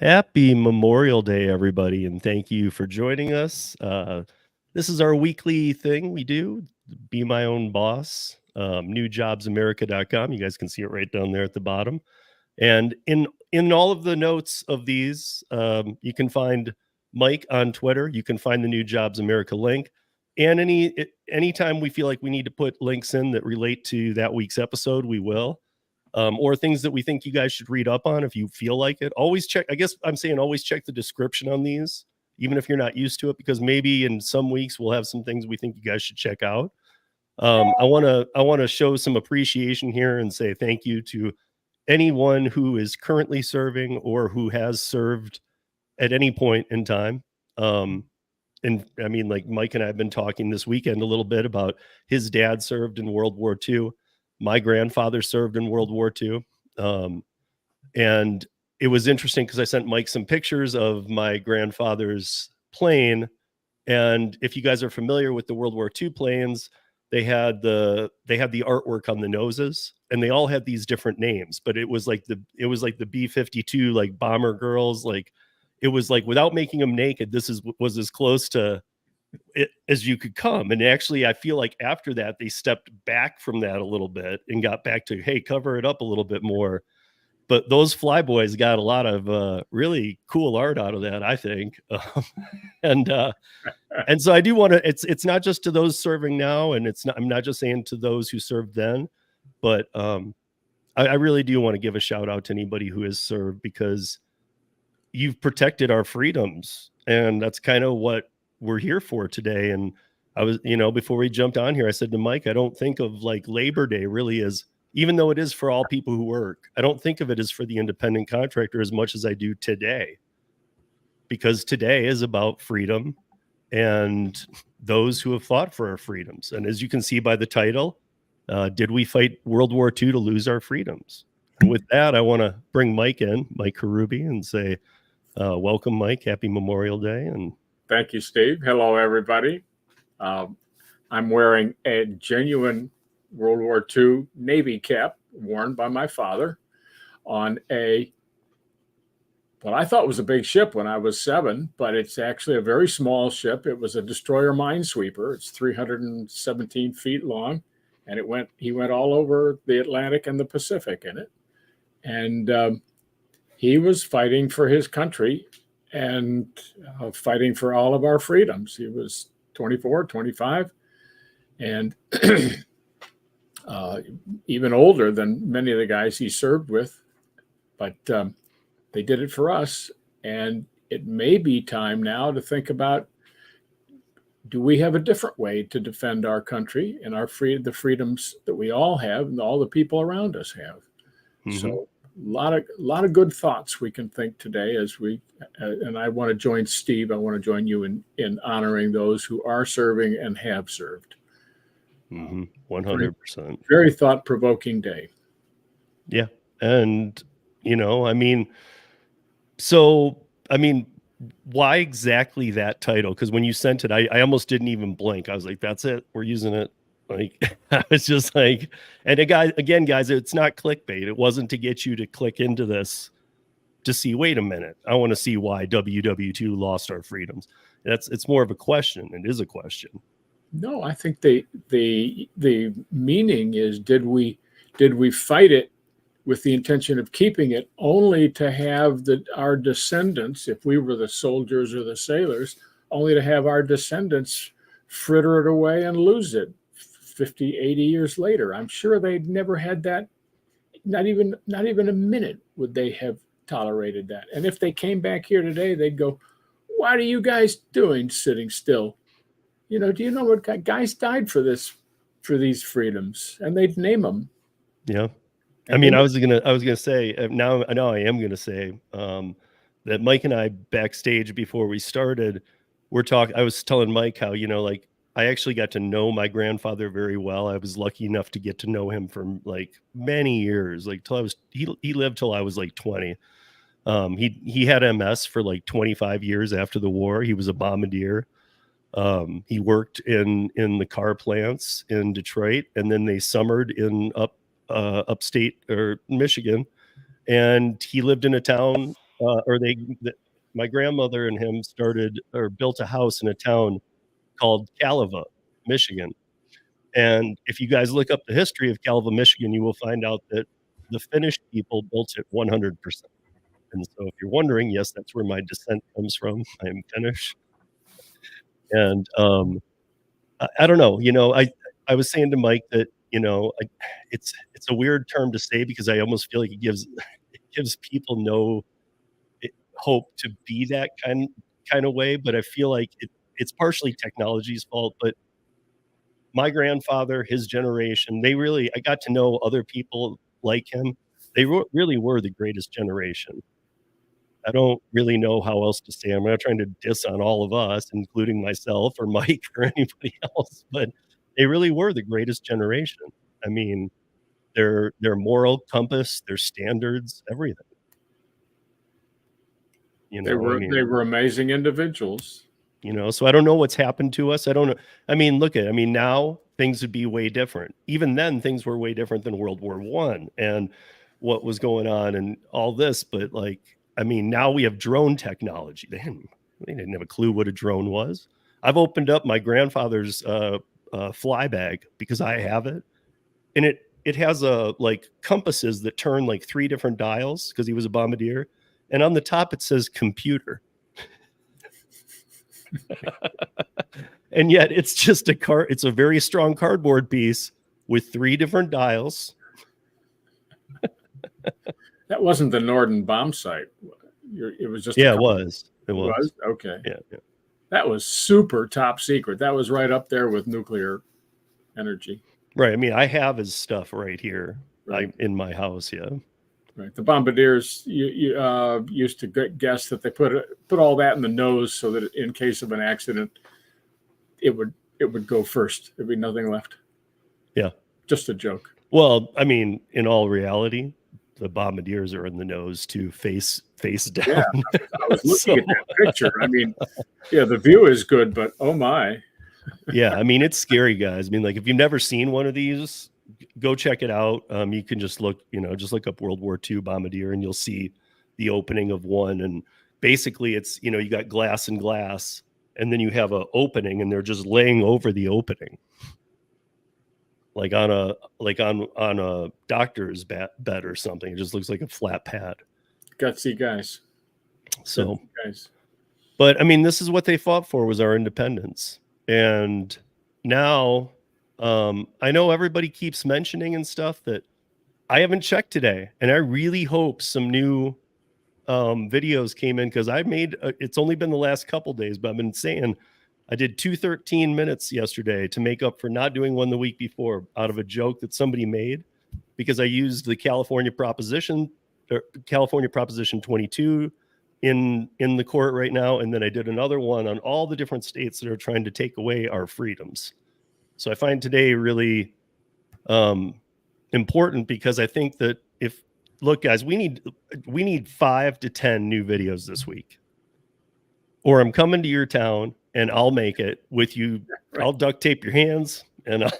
Happy Memorial Day, everybody, and thank you for joining us. This is our weekly thing we do, Be My Own Boss, newjobsamerica.com. You guys can see it right down there at the bottom. And in all of the notes of these, you can find Mike on Twitter. You can find the New Jobs America link. And anytime we feel like we need to put links in that relate to that week's episode, we will. Or things that we think you guys should read up on if you feel like it. Always check. I guess I'm saying always check the description on these, even if you're not used to it, because maybe in some weeks we'll have some things we think you guys should check out. I want to show some appreciation here and say thank you to anyone who is currently serving or who has served at any point in time. And I mean, like Mike and I have been talking this weekend a little bit about his dad served in World War II. My grandfather served in World War II. And it was interesting because I sent Mike some pictures of my grandfather's plane. And if you guys are familiar with the World War II planes, they had the artwork on the noses, and they all had these different names, but it was like the B-52, like bomber girls. Like it was like, without making them naked, was as close to it as you could come. And actually, I feel like after that, they stepped back from that a little bit and got back to, hey, cover it up a little bit more. But those flyboys got a lot of really cool art out of that, I think. And so I do want to, it's not just to those serving now, and I'm not just saying to those who served then, but I really do want to give a shout out to anybody who has served, because you've protected our freedoms, and that's kind of what we're here for today. And I was, before we jumped on here, I said to Mike, I don't think of like Labor Day really as, even though it is for all people who work, I don't think of it as for the independent contractor as much as I do today, because today is about freedom and those who have fought for our freedoms. And as you can see by the title, did we fight World War II to lose our freedoms? And with that, I want to bring Mike in, Mike Hruby, and say, welcome, Mike. Happy Memorial Day. And thank you, Steve. Hello, everybody. I'm wearing a genuine World War II Navy cap worn by my father on what I thought was a big ship when I was 7, but it's actually a very small ship. It was a destroyer minesweeper. It's 317 feet long, and he went all over the Atlantic and the Pacific in it. And he was fighting for his country and fighting for all of our freedoms. He was 24, 25, and even older than many of the guys he served with. But they did it for us. And it may be time now to think about, do we have a different way to defend our country and the freedoms that we all have and all the people around us have? Mm-hmm. So a lot of good thoughts we can think today as and I want to join Steve. I want to join you in honoring those who are serving and have served. 100%. Very thought-provoking day. Yeah. And, why exactly that title? Because when you sent it, I almost didn't even blink. I was like, that's it. We're using it. Like, I was just like, and again, guys, it's not clickbait. It wasn't to get you to click into this to see, wait a minute, I want to see why WWII lost our freedoms. It's more of a question. It is a question. No, I think the meaning is, did we fight it with the intention of keeping it, only to have our descendants, if we were the soldiers or the sailors, only to have our descendants fritter it away and lose it 50, 80 years later? I'm sure they'd never had that. Not even a minute would they have tolerated that. And if they came back here today, they'd go, what are you guys doing sitting still? Do you know what guys died for these freedoms? And they'd name them. Yeah. I mean, I was gonna say, now I am gonna say that Mike and I backstage before we started, I was telling Mike how, I actually got to know my grandfather very well. I was lucky enough to get to know him for like many years, like he lived till I was like 20. He had MS for like 25 years after the war. He was a bombardier. He worked in the car plants in Detroit, and then they summered in upstate or Michigan, and he lived in a town my grandmother and him started or built a house in a town called Caliva, Michigan. And if you guys look up the history of Caliva, Michigan, you will find out that the Finnish people built it 100%. And so if you're wondering, yes, that's where my descent comes from. I am Finnish. And I don't know, I was saying to Mike that, it's a weird term to say because I almost feel like it gives people no hope to be that kind of way. But I feel like it's partially technology's fault. But my grandfather, his generation, I got to know other people like him. They really were the greatest generation. I don't really know how else to say. I'm not trying to diss on all of us, including myself or Mike or anybody else, but they really were the greatest generation. I mean, their moral compass, their standards, everything. They were amazing individuals. So I don't know what's happened to us. I don't know. I mean, now things would be way different. Even then, things were way different than World War I and what was going on and all this. But now we have drone technology. They didn't have a clue what a drone was. I've opened up my grandfather's fly bag because I have it, and it has compasses that turn 3 different dials because he was a bombardier, and on the top it says computer. And yet it's just it's a very strong cardboard piece with 3 different dials. That wasn't the Norden bomb site. It was just it was. It was. Okay. Yeah. That was super top secret. That was right up there with nuclear energy. Right. I mean, I have his stuff right here, right, in my house. Yeah. Right. The bombardiers used to guess that they put all that in the nose so that in case of an accident, it would go first. There'd be nothing left. Yeah. Just a joke. Well, I mean, in all reality, the bombardiers are in the nose too, face down. Yeah, I was looking at that picture. I mean, yeah, the view is good, but oh my. Yeah, I mean, it's scary, guys. I mean, if you've never seen one of these, go check it out. You can just look up World War II bombardier and you'll see the opening of one. And basically it's, you got glass and glass, and then you have an opening and they're just laying over the opening. Like on a doctor's bed or something. It just looks like a flat pad. Gutsy guys. So, Gutsy guys. But I mean, this is what they fought for, was our independence. And now, I know everybody keeps mentioning and stuff that I haven't checked today, and I really hope some new videos came in, because it's only been the last couple days, but I've been saying I did 2 minutes yesterday to make up for not doing one the week before, out of a joke that somebody made, because I used the California Proposition 22 in the court right now, and then I did another one on all the different states that are trying to take away our freedoms. So I find today really important, because I think that look, guys, we need 5 to 10 new videos this week, or I'm coming to your town and I'll make it with you. Right. I'll duct tape your hands, and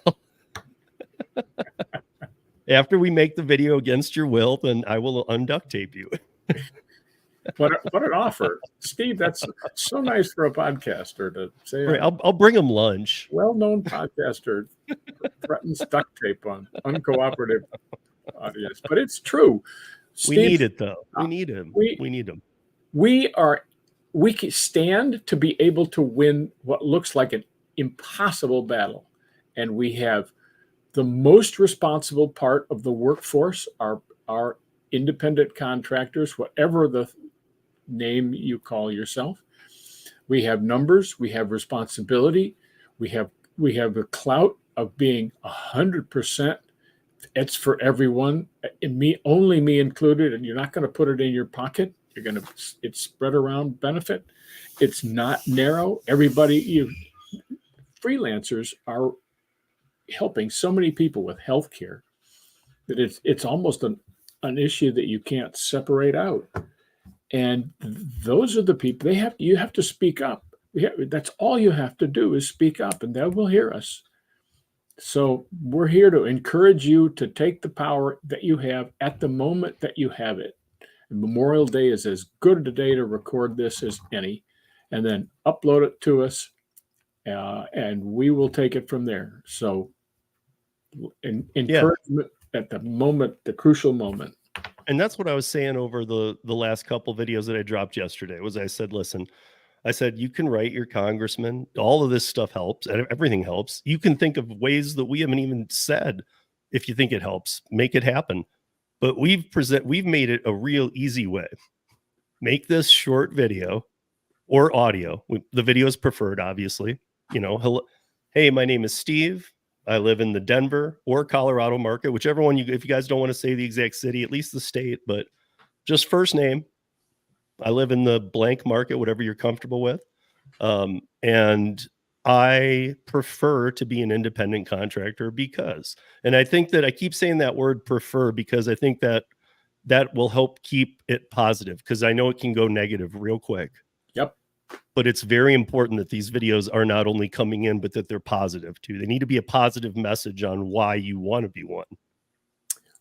after we make the video against your will, then I will unduct tape you. What an offer, Steve. That's so nice for a podcaster to say. Right, I'll bring him lunch. Well-known podcaster threatens duct tape on uncooperative audience, but it's true. Steve, we need it, though. We need him. We need him. We can stand to be able to win what looks like an impossible battle, and we have the most responsible part of the workforce, our independent contractors, whatever the name you call yourself. We have numbers, we have responsibility, we have the clout of being 100%. It's for everyone, only me included, and you're not going to put it in your pocket. It's spread around benefit. It's not narrow. Freelancers are helping so many people with healthcare that it's almost an issue that you can't separate out. And those are the people you have to speak up. That's all you have to do is speak up, and they will hear us. So we're here to encourage you to take the power that you have at the moment that you have it. Memorial Day is as good a day to record this as any, and then upload it to us, and we will take it from there. So, encouragement at the moment, the crucial moment. And that's what I was saying over the last couple videos that I dropped yesterday. Was I said, listen, I said, you can write your congressman. All of this stuff helps. Everything helps. You can think of ways that we haven't even said. If you think it helps, make it happen. But we've made it a real easy way. Make this short video or audio. The video is preferred, obviously. You know, hello, hey, my name is Steve. I live in the Denver or Colorado market, whichever one if you guys don't want to say the exact city, at least the state, but just first name. I live in the blank market, whatever you're comfortable with. And I prefer to be an independent contractor because, and I think that I keep saying that word prefer because I think that will help keep it positive, because I know it can go negative real quick. Yep. But it's very important that these videos are not only coming in, but that they're positive too. They need to be a positive message on why you want to be one.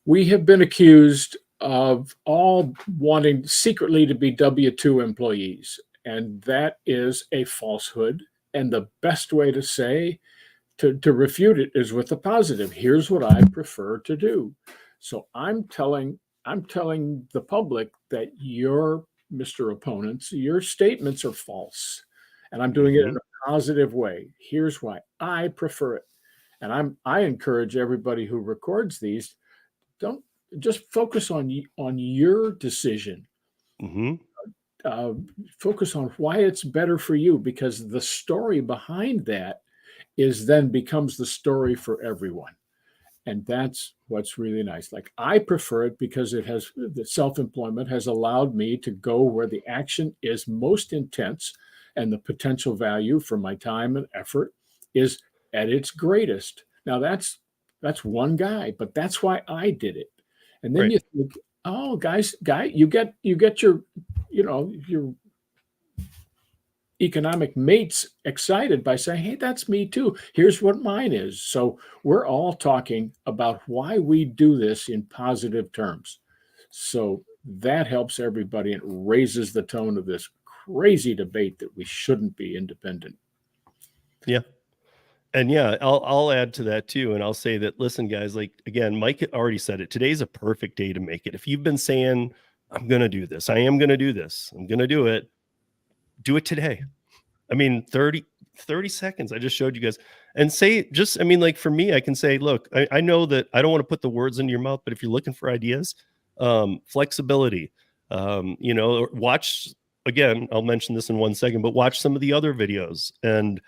We have been accused of all wanting secretly to be W-2 employees, and that is a falsehood. And the best way to say, to refute it, is with a positive. Here's what I prefer to do. So I'm telling the public that your Mr. Opponents, your statements are false, and I'm doing it in a positive way. Here's why I prefer it. And I encourage everybody who records these, don't just focus on your decision. Focus on why it's better for you, because the story behind that then becomes the story for everyone. And that's what's really nice. Like, I prefer it because the self-employment has allowed me to go where the action is most intense and the potential value for my time and effort is at its greatest. Now that's one guy, but that's why I did it. And then you think, oh, guy, you get your, your economic mates excited by saying, hey, that's me too. Here's what mine is. So we're all talking about why we do this in positive terms. So that helps everybody and raises the tone of this crazy debate that we shouldn't be independent. Yeah. And yeah, I'll add to that too. And I'll say that, listen, guys, like, again, Mike already said it. Today's a perfect day to make it. If you've been saying, I'm going to do this, I am going to do this, I'm going to do it today. I mean, 30 seconds. I just showed you guys, and say, just, I mean, like, for me, I can say, look, I know that I don't want to put the words into your mouth, but if you're looking for ideas, flexibility, watch, again, I'll mention this in 1 second, but watch some of the other videos and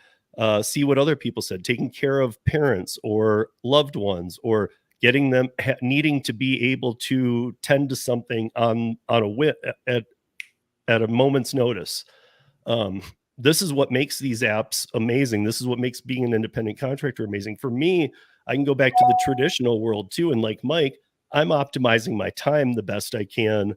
see what other people said. Taking care of parents or loved ones, or getting them needing to be able to tend to something on at a moment's notice. This is what makes these apps amazing. This is what makes being an independent contractor amazing. For me, I can go back to the traditional world too. And like Mike, I'm optimizing my time the best I can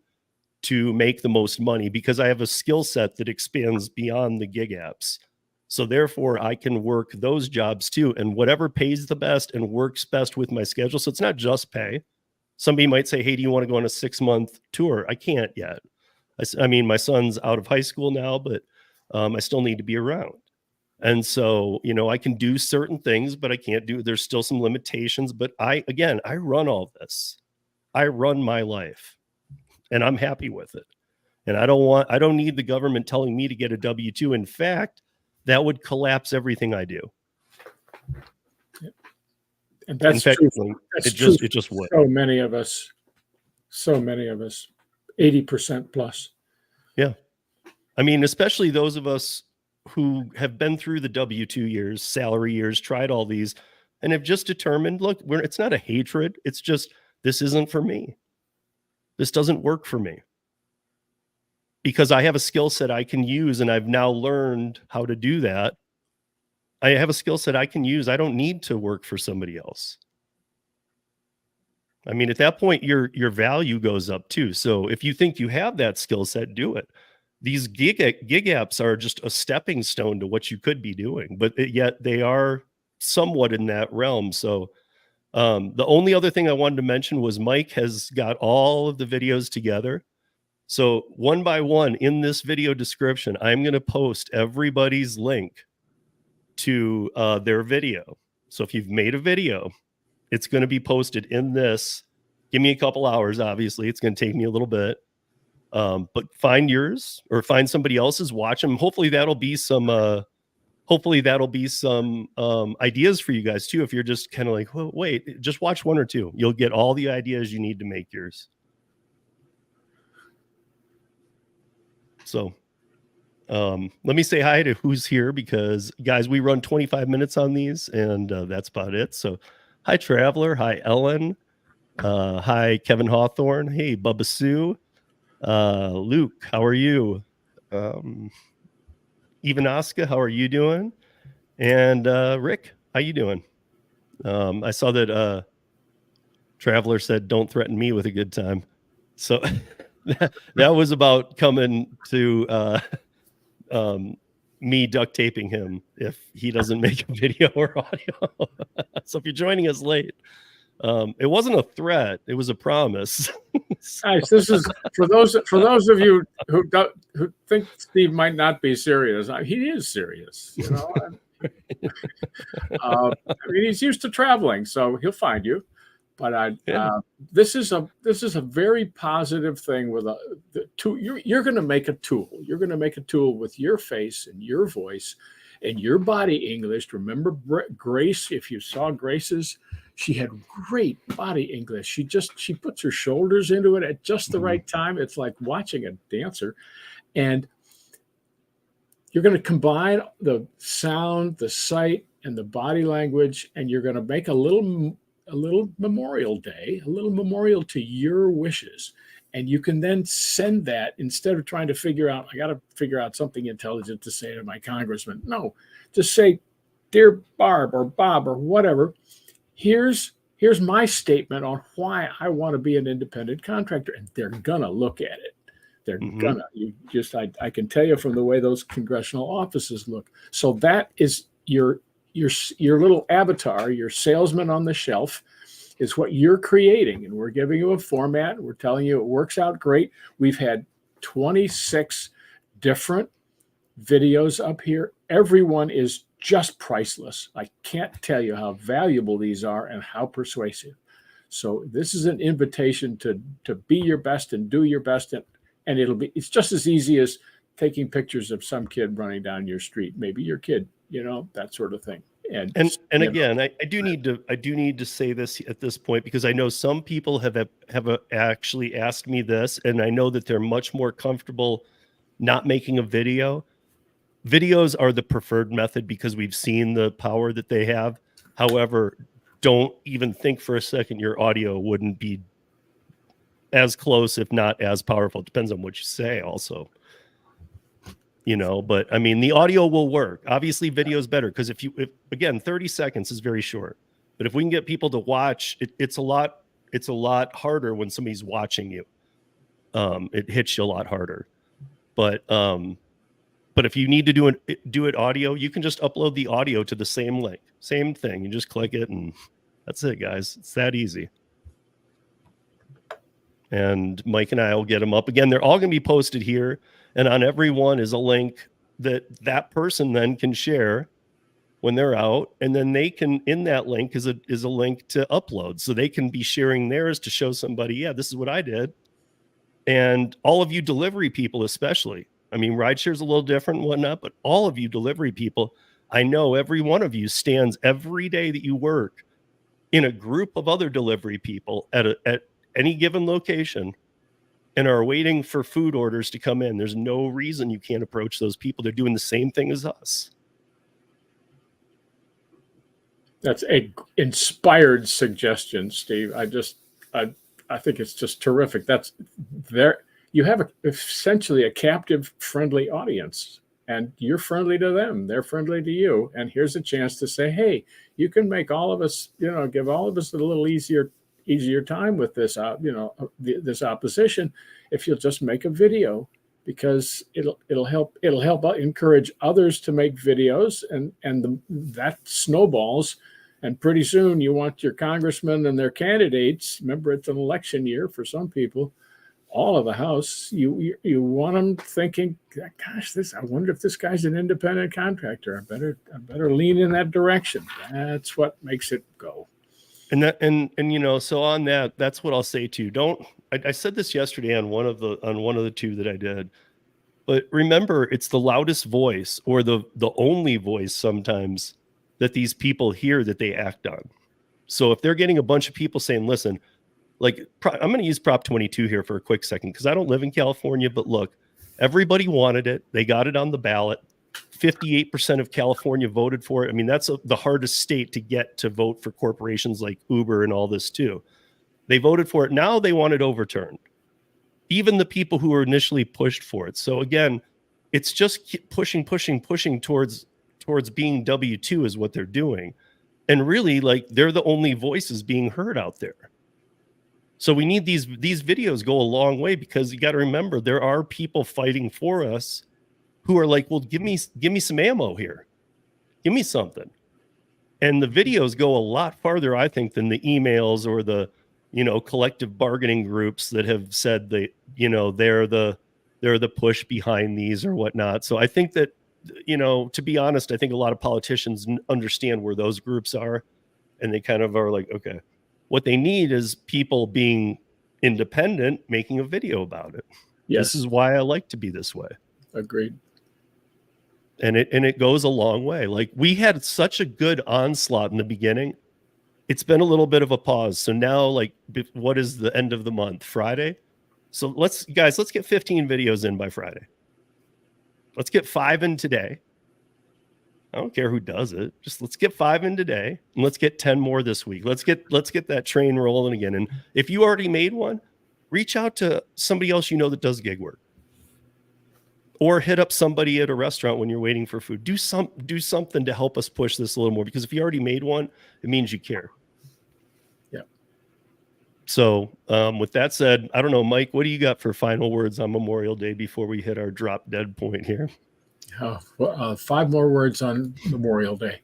to make the most money, because I have a skill set that expands beyond the gig apps. So therefore, I can work those jobs too, and whatever pays the best and works best with my schedule. So it's not just pay. Somebody might say, hey, do you want to go on a 6-month tour? I can't yet. I mean, my son's out of high school now, but I still need to be around. And so, I can do certain things, but I can't there's still some limitations. But I run all this. I run my life, and I'm happy with it. And I don't need the government telling me to get a W-2. In fact, that would collapse everything I do. And that's true. It just would. So many of us, 80% plus. Yeah. I mean, especially those of us who have been through the W-2 years, salary years, tried all these, and have just determined, look, it's not a hatred. It's just, this isn't for me. This doesn't work for me. Because I have a skill set I can use, and I've now learned how to do that. I have a skill set I can use. I don't need to work for somebody else. I mean, at that point, your value goes up too. So if you think you have that skill set, do it. These gig apps are just a stepping stone to what you could be doing, but yet they are somewhat in that realm. So the only other thing I wanted to mention was Mike has got all of the videos together. So one by one in this video description, I'm going to post everybody's link to their video. So if you've made a video, it's going to be posted in this. Give me a couple hours. Obviously, it's going to take me a little bit. But find yours or find somebody else's, watch them. Hopefully that'll be some ideas for you guys too. If you're just kind of like, well, wait, just watch one or two. You'll get all the ideas you need to make yours. So let me say hi to who's here, because guys, we run 25 minutes on these, and that's about it. So hi Traveler, hi Ellen, hi Kevin Hawthorne, hey Bubba Sue, Luke, how are you? Ivanaska, how are you doing? And Rick, how you doing? I saw that Traveler said, don't threaten me with a good time. So that was about coming to me duct taping him if he doesn't make a video or audio. So if you're joining us late, it wasn't a threat, it was a promise. Guys, this is for those of you who think Steve might not be serious. He is serious, you know. I mean, he's used to traveling, so he'll find you. But this is a very positive thing with you're going to make a tool. You're going to make a tool with your face and your voice and your body English. Remember Grace? If you saw Grace's, she had great body English. She puts her shoulders into it at just the right time. It's like watching a dancer. And you're going to combine the sound, the sight, and the body language, and you're going to make a little memorial day, a little memorial to your wishes. And you can then send that, instead of trying to figure out, I got to figure out something intelligent to say to my congressman. No, just say, dear Barb or Bob or whatever, here's my statement on why I want to be an independent contractor. And they're going to look at it. They're gonna, I can tell you from the way those congressional offices look. So that is your little avatar, your salesman on the shelf is what you're creating. And we're giving you a format. We're telling you it works out great. We've had 26 different videos up here. Everyone is just priceless. I can't tell you how valuable these are and how persuasive. So this is an invitation to be your best and do your best. And it's just as easy as taking pictures of some kid running down your street, maybe your kid, you know, that sort of thing. And again, I do need to say this at this point, because I know some people have actually asked me this, and I know that they're much more comfortable not making a video. Videos are the preferred method because we've seen the power that they have. However, don't even think for a second your audio wouldn't be as close, if not as powerful. It depends on what you say also. You know, but I mean, the audio will work. Obviously, video is better because if again, 30 seconds is very short. But if we can get people to watch, it's a lot harder when somebody's watching you. It hits you a lot harder. But if you need to do it audio, you can just upload the audio to the same link, same thing. You just click it, and that's it, guys. It's that easy. And Mike and I will get them up again. They're all going to be posted here. And on every one is a link that person then can share when they're out. And then they can, in that link is a link to upload. So they can be sharing theirs to show somebody, yeah, this is what I did. And all of you delivery people, especially. I mean, Rideshare is a little different and whatnot, but all of you delivery people, I know every one of you stands every day that you work in a group of other delivery people at any given location, and are waiting for food orders to come in. There's no reason you can't approach those people. They're doing the same thing as us. That's an inspired suggestion, Steve. I think it's just terrific. That's there. You have essentially a captive friendly audience, and you're friendly to them. They're friendly to you. And here's a chance to say, hey, you can make all of us, give all of us a little easier time with this, this opposition, if you'll just make a video, because it'll help encourage others to make videos, and that snowballs, and pretty soon you want your congressmen and their candidates. Remember, it's an election year for some people. all of the house, you want them thinking, gosh, I wonder if this guy's an independent contractor. I better lean in that direction. That's what makes it go. And so on that, that's what I'll say too. I said this yesterday on one of the two that I did, but remember, it's the loudest voice or the only voice sometimes that these people hear that they act on. So if they're getting a bunch of people saying, listen, like I'm going to use Prop 22 here for a quick second, because I don't live in California, but look, everybody wanted it. They got it on the ballot. 58% of California voted for it. I mean, that's the hardest state to get to vote for corporations like Uber and all this too. They voted for it. Now they want it overturned. Even the people who were initially pushed for it. So again, it's just pushing towards being W2 is what they're doing. And really, like, they're the only voices being heard out there. So we need these videos go a long way, because you got to remember, there are people fighting for us who are like, well, give me some ammo here. Give me something. And the videos go a lot farther, I think, than the emails or the, collective bargaining groups that have said that, they're the push behind these or whatnot. So I think that, to be honest, I think a lot of politicians understand where those groups are, and they kind of are like, okay, what they need is people being independent, making a video about it. Yes. This is why I like to be this way. Agreed. And it goes a long way. Like, we had such a good onslaught in the beginning. It's been a little bit of a pause. So now, like, what is the end of the month? Friday. So let's get 15 videos in by Friday. Let's get 5 in today. I don't care who does it. Just let's get 5 in today, and let's get 10 more this week. Let's get that train rolling again. And if you already made one, reach out to somebody else that does gig work. Or hit up somebody at a restaurant when you're waiting for food. Do something to help us push this a little more, because if you already made one, it means you care. Yeah. So with that said, I don't know, Mike, what do you got for final words on Memorial Day before we hit our drop dead point here? 5 more words on Memorial Day.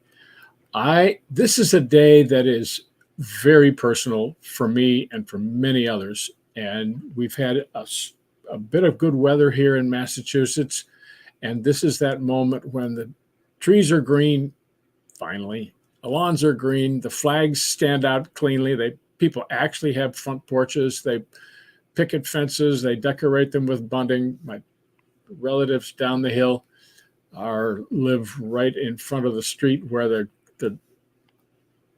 This is a day that is very personal for me and for many others. And we've had a bit of good weather here in Massachusetts. And this is that moment when the trees are green, finally, the lawns are green, the flags stand out cleanly. People actually have front porches. They picket fences. They decorate them with bunting. My relatives down the hill live right in front of the street where the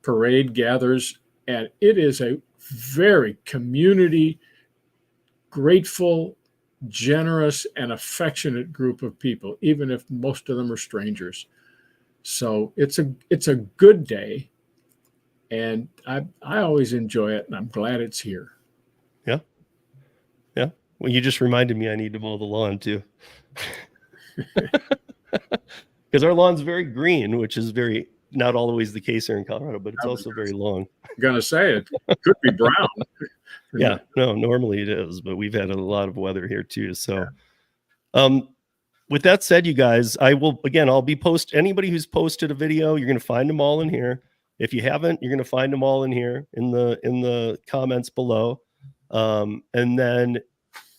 parade gathers. And it is a very community, grateful, generous, and affectionate group of people, even if most of them are strangers. So it's a good day, and I always enjoy it, and I'm glad it's here. Yeah. Well, you just reminded me I need to mow the lawn too, because our lawn's very green, which is not always the case here in Colorado, but it's also very long. I'm gonna say it could be brown. Yeah, no, normally it is, but we've had a lot of weather here too. So, with that said, you guys, I'll be anybody who's posted a video, you're going to find them all in here. If you haven't, you're going to find them all in here in the comments below. And then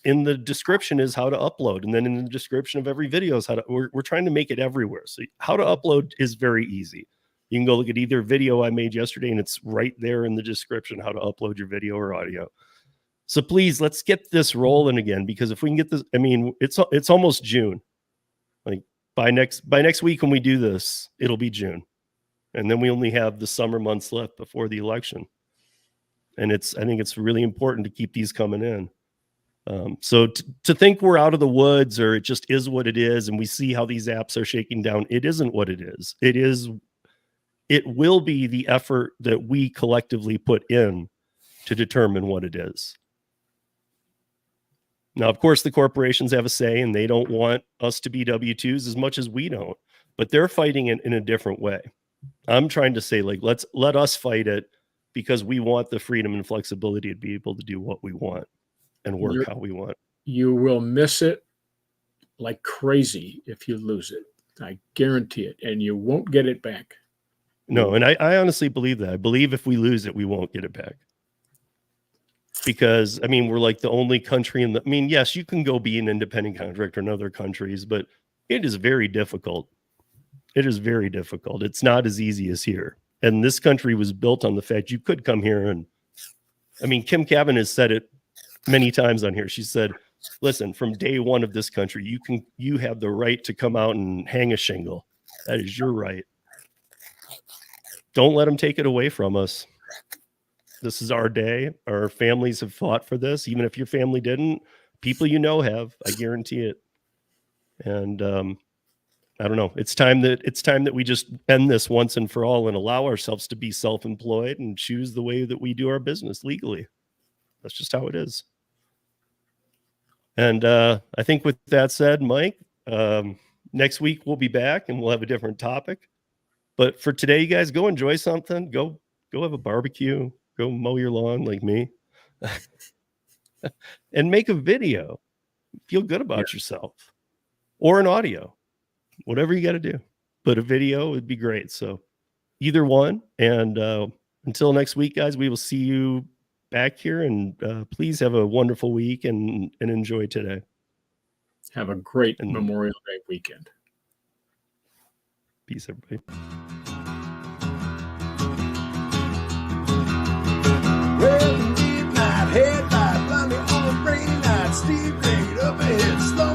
in the description is how to upload. And then in the description of every video is we're trying to make it everywhere. So how to upload is very easy. You can go look at either video I made yesterday, and it's right there in the description, how to upload your video or audio. So please, let's get this rolling again, because if we can get this, I mean, it's almost June. Like by next week when we do this, it'll be June. And then we only have the summer months left before the election. And I think it's really important to keep these coming in. So to think we're out of the woods, or it just is what it is, and we see how these apps are shaking down, it isn't what it is. It will be the effort that we collectively put in to determine what it is. Now, of course, the corporations have a say, and they don't want us to be W-2s as much as we don't, but they're fighting it in a different way. I'm trying to say, like, let us fight it, because we want the freedom and flexibility to be able to do what we want and work how we want. You will miss it like crazy if you lose it. I guarantee it. And you won't get it back. No, and I honestly believe that. I believe if we lose it, we won't get it back. because I mean, we're like the only country I mean, yes, you can go be an independent contractor in other countries, but it is very difficult. It is very difficult. It's not as easy as here. And this country was built on the fact you could come here and, I mean, Kim Cavan has said it many times on here. She said, listen, from day one of this country, you have the right to come out and hang a shingle. That is your right. Don't let them take it away from us. This is our day. Our families have fought for this. Even if your family didn't, people you know have, I guarantee it. And I don't know. It's time that we just end this once and for all and allow ourselves to be self-employed and choose the way that we do our business legally. That's just how it is. And I think with that said, Mike, next week we'll be back and we'll have a different topic. But for today, you guys go enjoy something. Go have a barbecue. Go mow your lawn like me. And make a video. Feel good about yourself. Or an audio. Whatever you got to do. But a video would be great. So either one. And until next week, guys, we will see you back here. And please have a wonderful week and enjoy today. Have a great Memorial Day weekend. Peace, everybody. Well, midnight headlight, blindly on a rainy night, Steve laid up ahead, slow.